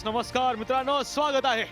नमस्कार मित्रांनो, स्वागत आहे.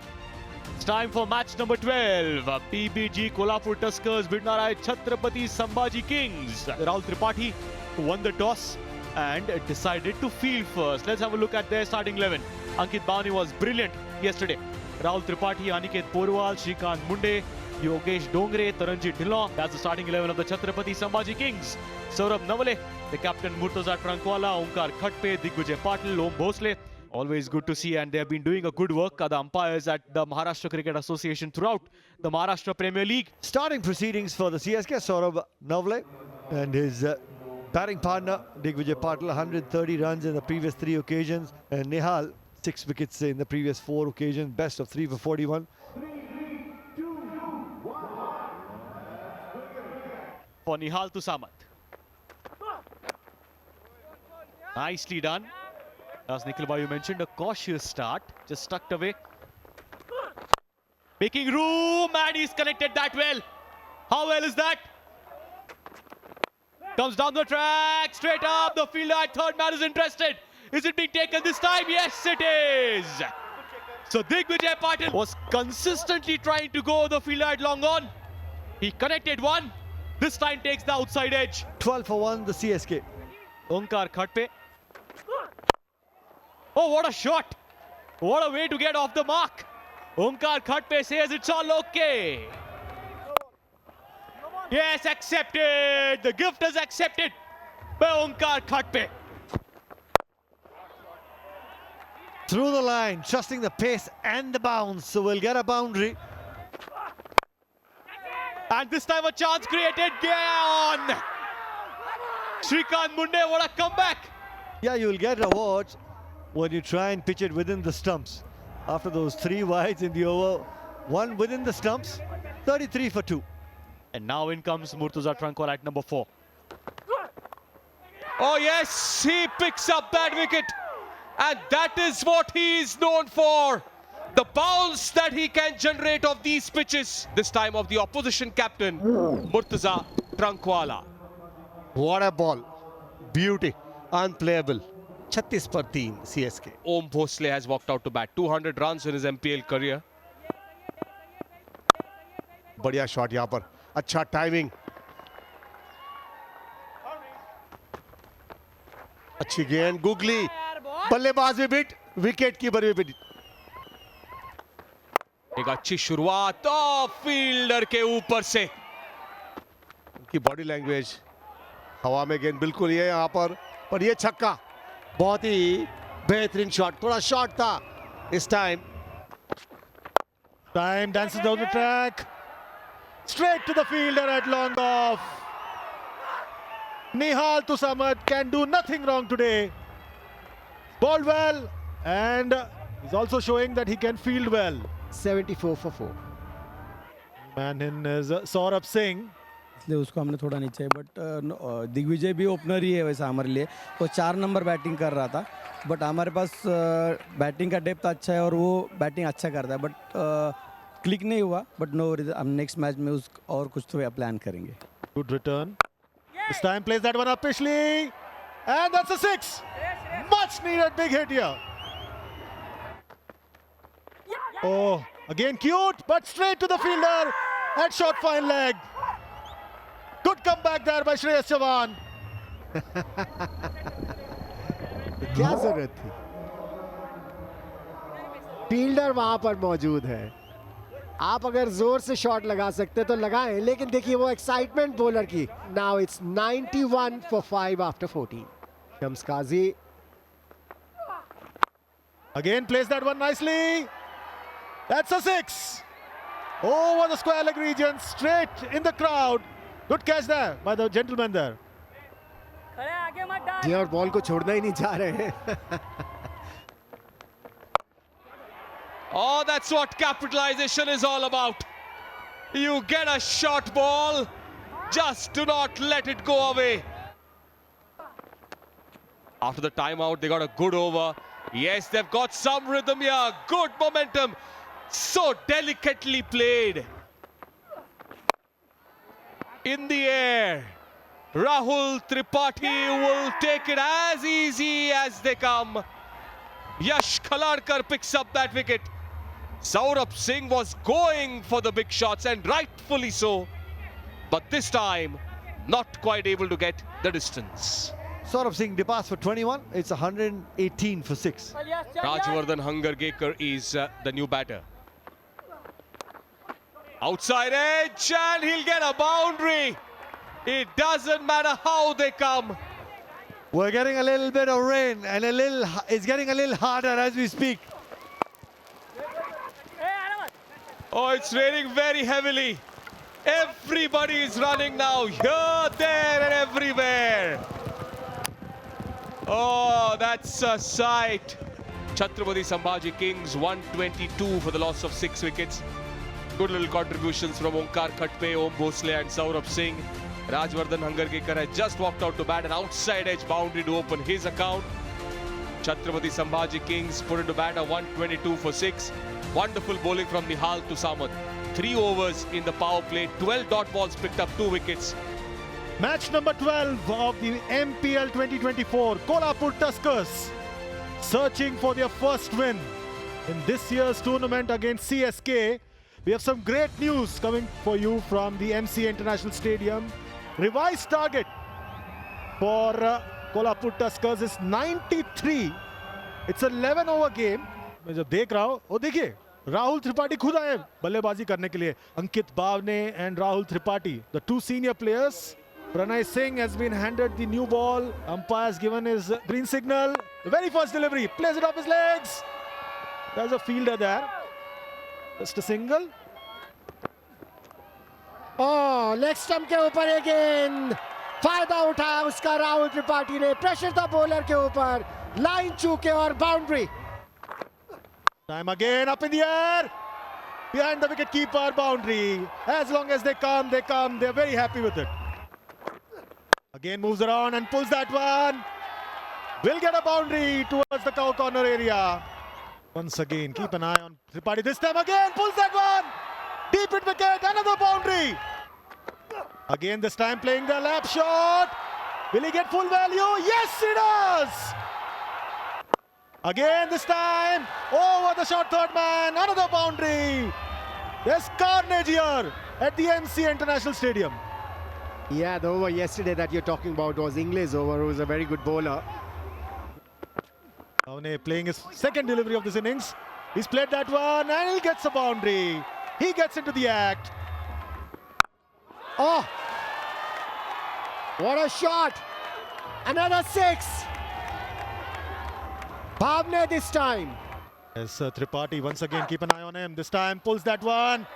It's time for match number 12. PBG Kolhapur Tuskers भिडणार आहे Chhatrapati Sambhaji Kings. Rahul Tripathi won the toss and decided to field first. Let's have a look at their starting 11. Ankit Bawani was brilliant yesterday. Rahul Tripathi, Aniket Porwal, Shrikant Munde, Yogesh Dongre, Taranjit Dhillon. That's the starting 11 of the Chhatrapati Sambhaji Kings. Saurabh Navale, the captain Murtaza Trankwala, Omkar Khatpe, Digvijay Patil, Om Bhosle. Always good to see, and they have been doing a good work, the umpires at the Maharashtra Cricket Association throughout the Maharashtra Premier League. Starting proceedings for the CSK, Saurabh Navale and his batting partner Digvijay Patil, 130 runs in the previous 3 occasions, and Nihal 6 wickets in the previous 4 occasions, best of 3 for 41. For Nihal to Samant. Nicely done. As Nikhil Bhai, you mentioned, a cautious start, just tucked away. Making room, and he's connected that well. How well is that? Comes down the track, straight up. The fielder at third man is interested. Is it being taken this time? Yes, it is. So Digvijay Patil was consistently trying to go the fielder at long on. He connected one. This time takes the outside edge. 12 for 1, the CSK. Omkar Khatpe. Oh, what a shot! What a way to get off the mark! Omkar Khatpe says it's all okay. Yes, accepted! The gift is accepted by Omkar Khatpe. Through the line, trusting the pace and the bounce, so we'll get a boundary. And this time a chance created. Gone! Shrikant Munde, what a comeback! Yeah, you'll get awards when you try and pitch it within the stumps. After those 3 wides in the over, 1 within the stumps, 33 for 2. And now in comes Murtaza Trankwala at number 4. Oh yes, he picks up that wicket. And that is what he is known for. The bounce that he can generate of these pitches. This time of the opposition captain, Murtaza Trankwala. What a ball. Beauty. Unplayable. 36 पर 3 CSK. Om Bhosle has walked out to bat. 200 runs in his MPL career. बढ़िया shot यहाँ पर. अच्छा timing. अच्छी गेंद. Googly. बल्लेबाज भी bit. Wicket keeper भी बिट. एक अच्छी शुरुआत फील्डर के ऊपर से. उनकी बॉडी लैंग्वेज. हवा में गेंद बिल्कुल ये यहाँ पर ये छक्का. बहुत ही बेहतरीन शॉट. थोड़ा शॉट था इस time. Time dances down the track. Straight to the fielder at long off. Nihal Tusamad can do nothing wrong today. Bowled well, and he's also showing that he can field well. 74 for 4. Man in is Saurabh Singh. इसलिए उसको हमने थोड़ा नीचे. But Digvijay भी opener ही है वैसा हमारे लिए. वो 4 नंबर बैटिंग कर रहा था, बट हमारे पास बैटिंग का डेप्थ अच्छा है और वो बैटिंग अच्छा करता है, बट क्लिक नहीं हुआ. बट नो, हम नेक्स्ट मैच में उस और कुछ तो प्लान करेंगे. Good return. This time plays that one up Pishley, and that's a 6. Much needed big hit here. Oh, again cute, but straight to the fielder at short fine leg. Good comeback there by Shreyas Chavan. क्या जरूरत थी? Fielder वहां पर मौजूद है. आप अगर जोर से शॉट लगा सकते तो लगाएं, लेकिन देखिए वो एक्साइटमेंट बॉलर की. Now it's 91 for 5 after 14. Shams Qazi. Again plays that one nicely. That's a 6. Over the square leg region, straight in the crowd. Good catch there by the gentleman there. जी, और ball को छोड़ना ही नहीं चाह रहे हैं. Oh, that's what capitalization is all about. You get a short ball, just do not let it go away. After the timeout, they got a good over. Yes, they've got some rhythm here. Good momentum. So delicately played. In the air. Rahul Tripathi will take it as easy as they come. Yash Khaladkar picks up that wicket. Saurabh Singh was going for the big shots and rightfully so. But this time, not quite able to get the distance. Saurabh Singh departs for 21. It's 118 for 6. Rajwardhan Hangargekar is the new batter. Outside edge and he'll get a boundary. It doesn't matter how they come. We're getting a little bit of rain and it's getting a little harder as we speak. Oh, it's raining very heavily. Everybody is running now, here, there and everywhere. Oh, that's a sight. Chhatrapati Sambhaji Kings 122 for the loss of 6 wickets. Good little contributions from Onkar Khatpe, Om Bhosle and Saurabh Singh. Rajwardhan Hangargekar has just walked out to bat, an outside edge boundary to open his account. Chhatrapati Sambhaji Kings put into bat a 122 for 6. Wonderful bowling from Nihal to Samath. 3 overs in the power play, 12 dot balls picked up 2 wickets. Match number 12 of the MPL 2024. Kolhapur Tuskers searching for their first win in this year's tournament against CSK. We have some great news coming for you from the MCA International Stadium. Revised target for Kolhapur Tuskers is 93. It's an 11 over game. मैं जब देख रहा हूँ वो देखिए राहुल त्रिपाठी खुद आए बल्लेबाजी करने के लिए. अंकित Bawane and Rahul Tripathi, the 2 senior players. Pranay Singh has been handed the new ball. Umpire has given his green signal. The very first delivery, plays it off his legs. There's a fielder there. Just a single. Oh, leg stump के ऊपर एक गेंद. फायदा उठाया उसका राहुल त्रिपाठी ने. Pressure था bowler के ऊपर. लाइन चूके और boundary. Time again up in the air. Behind the wicket keeper, boundary. As long as they come, they come. They're very happy with it. Again moves around and pulls that one. Will get a boundary towards the corner area. Once again, keep an eye on Tripathi. This time again, pulls that one. Deep in wicket, another boundary. Again, this time playing the lap shot. Will he get full value? Yes, he does. Again, this time, over the short third man, another boundary. There's carnage here at the MCA International Stadium. Yeah, the over yesterday that you're talking about was Ingles over, who was a very good bowler. Avne playing his second delivery of this innings. He's played that one and he gets a boundary. He gets into the act. Oh, what a shot. Another 6. Bhavne this time. Yes, Tripathi once again, keep an eye on him. This time pulls that one.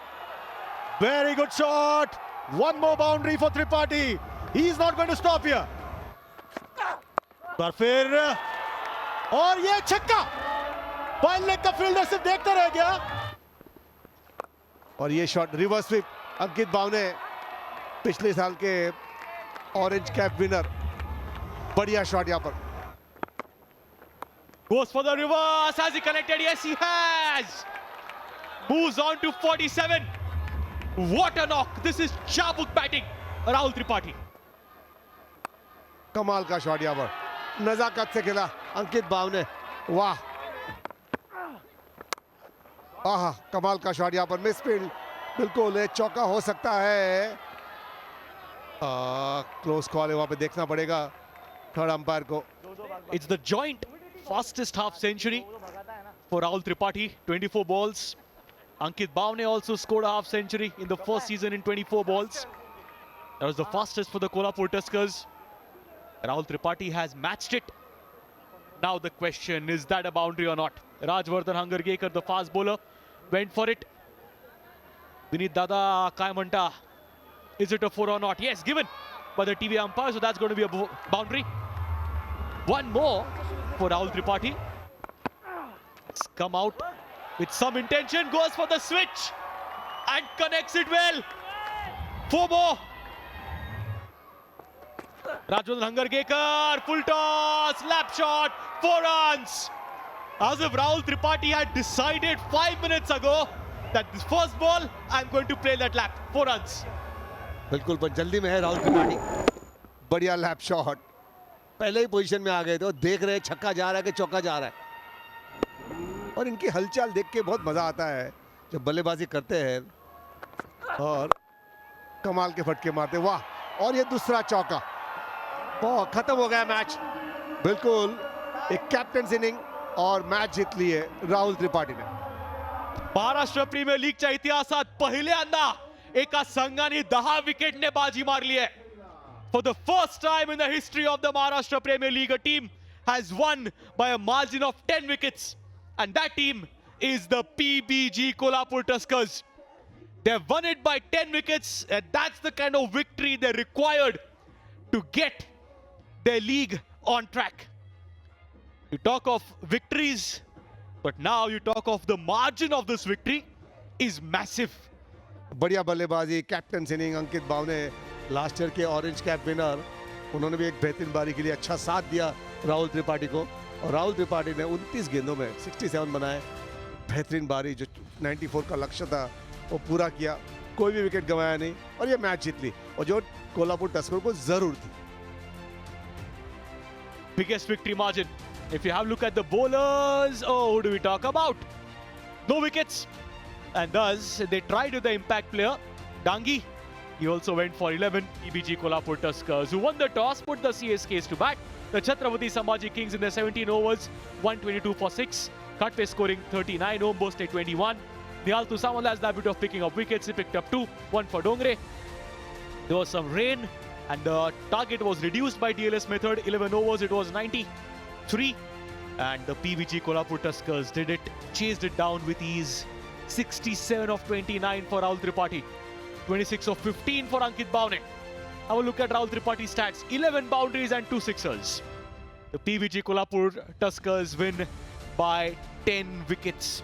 Very good shot. One more boundary for Tripathi. He's not going to stop here. पर फिर और ये छक्का. Fine leg का fielder सिर्फ देखता रह गया. और ये शॉट रिवर्स स्वीप. अंकित बावने पिछले साल के ऑरेंज कैप विनर. बढ़िया शॉट यहाँ पर. Goes for the reverse. Has he connected? Yes, he has. Moves on to 47. What a knock. This is Chabuk batting. Rahul Tripathi. कमाल का शॉट यहाँ पर. नजाकत से खेला अंकित बावने. वाह. आहा, कमाल का शॉट यहाँ पर. Miss field. बिल्कुल एक चौका हो सकता है. क्लोज कॉल है, वहां पे देखना पड़ेगा थर्ड अंपायर को. It's the joint fastest half century for Rahul Tripathi. 24 balls. Ankit Bhavne also scored a half century in the first season in 24 balls. That was the fastest for the Kolhapur Tuskers. Rahul Tripathi has matched it. Now the question, is that a boundary or not? Rajwardhan Hangargekar, the fast bowler, went for it. Vineet Dada, काय म्हणता? Is it a 4 or not? Yes, given by the TV umpire, so that's going to be a boundary. One more for Rahul Tripathi. It's come out with some intention, goes for the switch and connects it well. 4 more. Rajwardhan Hangargekar, full toss, lap shot, 4 runs. As if Rahul Tripathi had decided 5 minutes ago that this first ball, I'm going to play that lap. 4 runs. बिल्कुल, पर जल्दी में है राहुल त्रिपाठी. बढ़िया lap shot. पहले ही position में आ गए थे. देख रहे छक्का जा रहा है कि चौका जा रहा है. और इनकी हलचल देख के बहुत मजा आता है जब बल्लेबाजी करते हैं और कमाल के फटके मारते। वाह, और ये दूसरा चौका। बहुत खत्म हो गया मैच, बिल्कुल एक कैप्टन इनिंग और मैच जीत लिए राहुल त्रिपाठी ने। महाराष्ट्र प्रीमियर लीगच्या इतिहासात पहिल्यांदा एका संघाने 10 विकेटने बाजी मारली आहे. For the first time in the history of the Maharashtra Premier League, a team has won by a margin of 10 wickets, and that team is the PBG Kolhapur Tuskers. They've won it by 10 wickets, and that's the kind of victory they required to get their league on track. You talk of victories, but now you talk of the margin of this victory is massive. बढ़िया बल्लेबाजी, captain inning. अंकित Bawane last year के orange cap winner, उन्होंने भी एक बेहतरीन बारी के लिए अच्छा साथ दिया राहुल त्रिपाठी को, और राहुल त्रिपाठी ने 29 गेंदों में 67 बनाए। बेहतरीन बारी, जो 94 का लक्ष्य था वो पूरा किया, कोई भी विकेट गंवाया नहीं और ये मैच जीत ली, और जो कोल्हापुर टस्कर को जरूर थी। Biggest victory margin. If you have a look at the bowlers, oh, who do we talk about? No wickets. And thus, they tried with the impact player, Dangi. He also went for 11. PBG Kolhapur Tuskers, who won the toss, put the CSKs to bat. The Chhatrapati Sambhaji Kings in their 17 overs, 122 for 6. Khatpe scoring 39, Om Bhosle 21. Nihal Tusamala has the habit of picking up wickets. He picked up 2, 1 for Dongre. There was some rain, and the target was reduced by DLS method. 11 overs, it was 93. And the PBG Kolhapur Tuskers did it, chased it down with ease. 67 of 29 for Rahul Tripathi. 26 of 15 for Ankit Bhavne. Have a look at Rahul Tripathi's stats. 11 boundaries and 2 sixers. The PBG Kolhapur Tuskers win by 10 wickets.